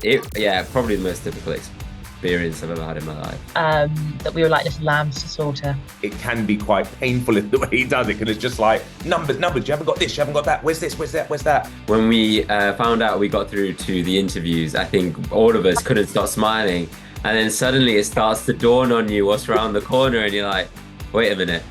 yeah, probably the most difficult experience I've ever had in my life. That we were like little lambs to slaughter. It can be quite painful in the way he does it, because it's just like, numbers, you haven't got this, you haven't got that, where's this, where's that, where's that? When we found out we got through to the interviews, I think all of us couldn't stop smiling. And then suddenly it starts to dawn on you what's around the corner, and you're like, wait a minute.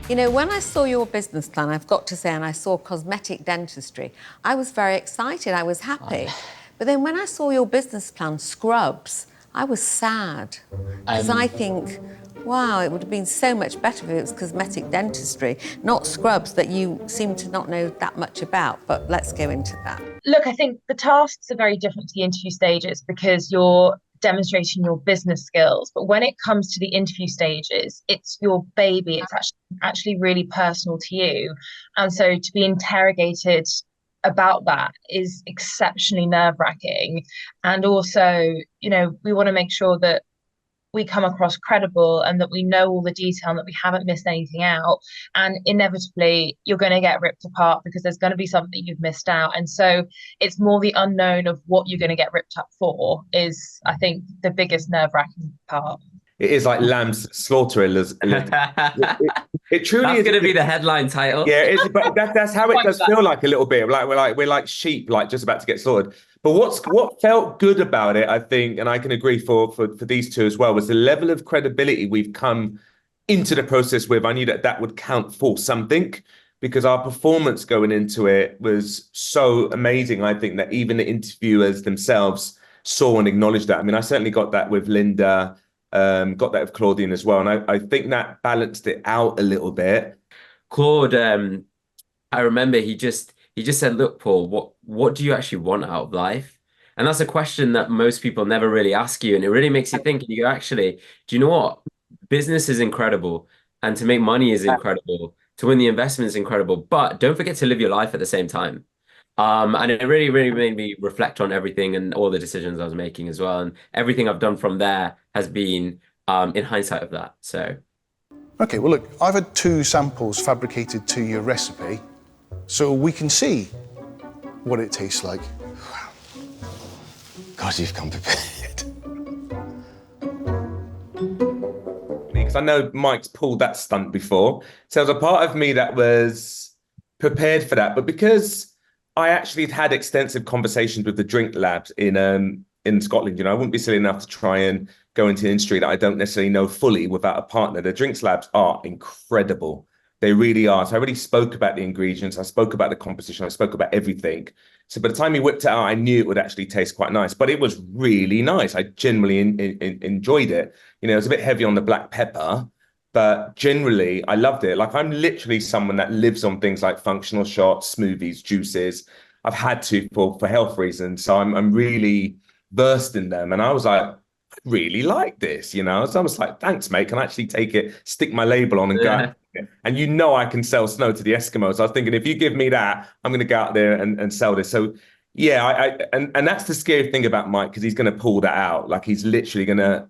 You know, when I saw your business plan, I've got to say, and I saw cosmetic dentistry, I was very excited, I was happy. But then when I saw your business plan, scrubs, I was sad. Because I think, wow, it would have been so much better if it was cosmetic dentistry, not scrubs that you seem to not know that much about. But let's go into that. Look, I think the tasks are very different to the interview stages because you're demonstrating your business skills. But when it comes to the interview stages, it's your baby. It's actually really personal to you. And so to be interrogated about that is exceptionally nerve-wracking. And also, you know, we want to make sure that we come across credible and that we know all the detail and that we haven't missed anything out. And inevitably, you're going to get ripped apart because there's going to be something you've missed out. And so it's more the unknown of what you're going to get ripped up for is, I think, the biggest nerve-wracking part. It is like lambs slaughtering. It truly That's is going to be the headline title. Yeah, but that's how it does feel like a little bit. We're like sheep, like just about to get slaughtered. But what felt good about it, I think, and I can agree for these two as well, was the level of credibility we've come into the process with. I knew that would count for something, because our performance going into it was so amazing. I think that even the interviewers themselves saw and acknowledged that. I mean, I certainly got that with Linda. Got that with Claudine as well. And I think that balanced it out a little bit. Claude, I remember he just said, look, Paul, what do you actually want out of life? And that's a question that most people never really ask you. And it really makes you think. And you go, actually, do you know what? Business is incredible. And to make money is incredible. To win the investment is incredible. But don't forget to live your life at the same time. And it really, really made me reflect on everything and all the decisions I was making as well. And everything I've done from there has been in hindsight of that. So. Okay, well, look, I've had 2 samples fabricated to your recipe, so we can see what it tastes like. God, you've come prepared. Because I know Mike's pulled that stunt before. So there's a part of me that was prepared for that. But because I actually had extensive conversations with the drink labs in Scotland, you know, I wouldn't be silly enough to try and go into an industry that I don't necessarily know fully without a partner. The drinks labs are incredible. They really are. So I already spoke about the ingredients. I spoke about the composition. I spoke about everything. So by the time he whipped it out, I knew it would actually taste quite nice. But it was really nice. I generally enjoyed it. You know, it was a bit heavy on the black pepper, but generally I loved it. Like, I'm literally someone that lives on things like functional shots, smoothies, juices. I've had to for health reasons. So I'm really versed in them. And I was like, I really like this, you know? So I was like, thanks, mate. Can I actually take it, stick my label on and go? And you know I can sell snow to the Eskimos. I was thinking, if you give me that, I'm going to go out there and sell this. So yeah, and that's the scary thing about Mike, because he's going to pull that out. Like, he's literally going to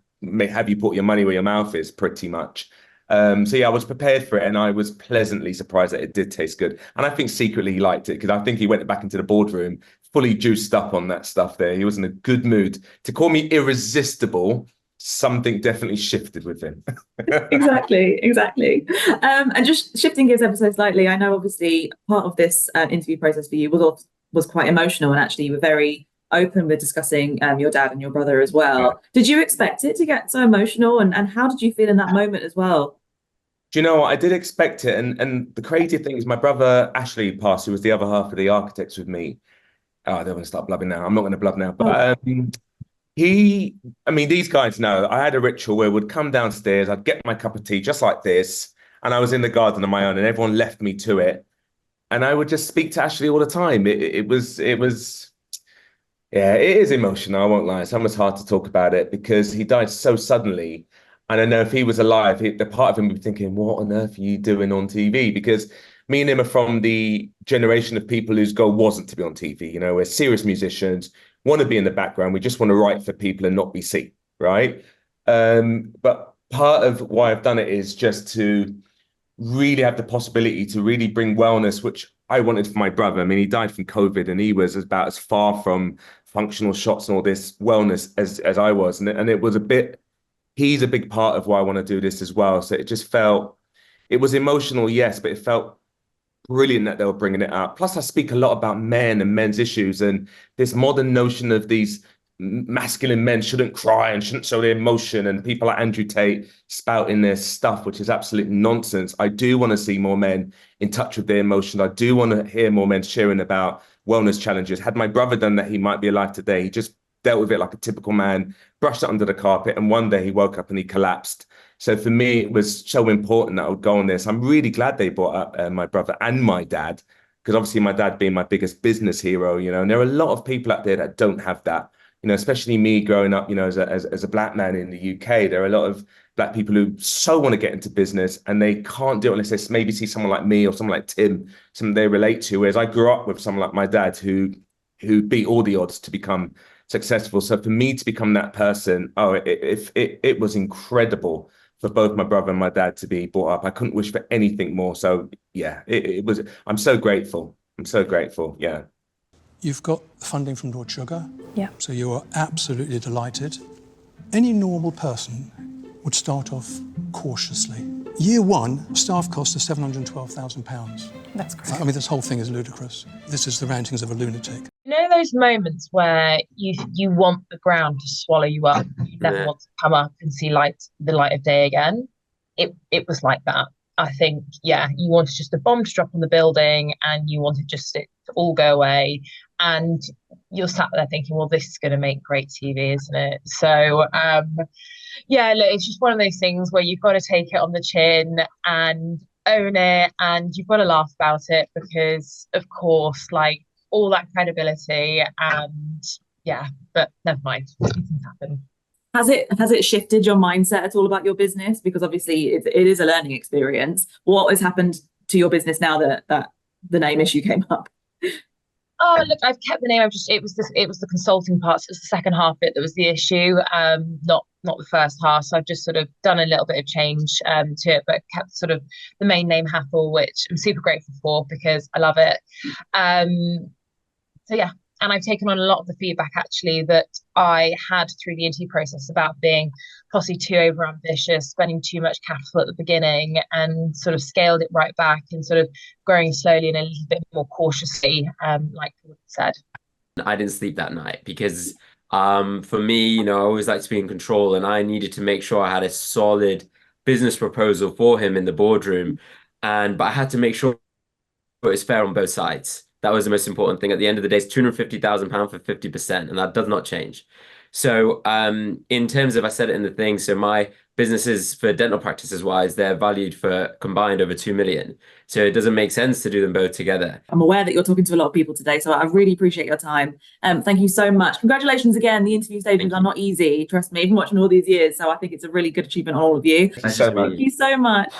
have you put your money where your mouth is, pretty much. So yeah, I was prepared for it, and I was pleasantly surprised that it did taste good. And I think secretly he liked it, because I think he went back into the boardroom fully juiced up on that stuff there. He was in a good mood. To call me irresistible, something definitely shifted with him. Exactly. And just shifting gears ever so slightly, I know obviously part of this interview process for you was quite emotional, and actually you were very open with discussing your dad and your brother as well. Did you expect it to get so emotional, and how did you feel in that moment as well? Do you know what? I did expect it. And the crazy thing is, my brother Ashley passed, who was the other half of the architects with me. Oh, I don't want to start blubbing now. I'm not going to blub now. But these guys know I had a ritual where we'd come downstairs, I'd get my cup of tea just like this, and I was in the garden on my own, and everyone left me to it. And I would just speak to Ashley all the time. It was, yeah, it is emotional, I won't lie. It's almost hard to talk about it because he died so suddenly. And I know if he was alive, the part of him would be thinking, what on earth are you doing on TV? Because me and him are from the generation of people whose goal wasn't to be on TV. You know, we're serious musicians, want to be in the background. We just want to write for people and not be seen, right? But part of why I've done it is just to really have the possibility to really bring wellness, which I wanted for my brother. I mean, he died from COVID, and he was about as far from functional shots and all this wellness as I was. And it was a bit, he's a big part of why I want to do this as well. So it just felt, it was emotional, yes, but it felt brilliant that they were bringing it up. Plus, I speak a lot about men and men's issues and this modern notion of these masculine men shouldn't cry and shouldn't show their emotion, and people like Andrew Tate spouting their stuff, which is absolute nonsense. I do want to see more men in touch with their emotions. I do want to hear more men sharing about wellness challenges. Had my brother done that, he might be alive today. He just dealt with it like a typical man, brushed it under the carpet, and one day he woke up and he collapsed. So for me, it was so important that I would go on this. I'm really glad they brought up my brother and my dad, because obviously my dad being my biggest business hero, you know, and there are a lot of people out there that don't have that, you know, especially me growing up, you know, as a black man in the UK. There are a lot of black people who so want to get into business and they can't do it unless they maybe see someone like me or someone like Tim, someone they relate to. Whereas I grew up with someone like my dad who beat all the odds to become successful. So for me to become that person, it was incredible for both my brother and my dad to be brought up. I couldn't wish for anything more. So yeah, it was, I'm so grateful. I'm so grateful. Yeah. You've got funding from Lord Sugar. Yeah. So you are absolutely delighted. Any normal person would start off cautiously. Year one, staff costs are £712,000. That's great. I mean, this whole thing is ludicrous. This is the rantings of a lunatic. You know those moments where you want the ground to swallow you up, you never want to come up and see the light of day again. It was like that. I think, yeah, you wanted just a bomb to drop on the building and you wanted just it to all go away. And you're sat there thinking, well, this is going to make great TV, isn't it? So, yeah, look, it's just one of those things where you've got to take it on the chin and own it, and you've got to laugh about it because, of course, like all that credibility and yeah, but never mind, things happen. Has it shifted your mindset at all about your business? Because obviously it is a learning experience. What has happened to your business now that the name issue came up? Oh, look, I've kept the name. It was the consulting part. So it's the second half bit that was the issue, not the first half. So I've just sort of done a little bit of change to it, but kept sort of the main name Hathel, which I'm super grateful for because I love it. So yeah, and I've taken on a lot of the feedback actually that I had through the interview process about being possibly too overambitious, spending too much capital at the beginning, and sort of scaled it right back and sort of growing slowly and a little bit more cautiously, like you said. I didn't sleep that night because for me, you know, I always like to be in control, and I needed to make sure I had a solid business proposal for him in the boardroom, but I had to make sure it was fair on both sides. That was the most important thing. At the end of the day, it's £250,000 for 50%, and that does not change. So in terms of, I said it in the thing, so my businesses for dental practices wise, they're valued for combined over 2 million. So it doesn't make sense to do them both together. I'm aware that you're talking to a lot of people today, so I really appreciate your time. Thank you so much. Congratulations again. The interview stages are not easy, trust me, even watching all these years. So I think it's a really good achievement on all of you. Thank you so much. Thank you so much.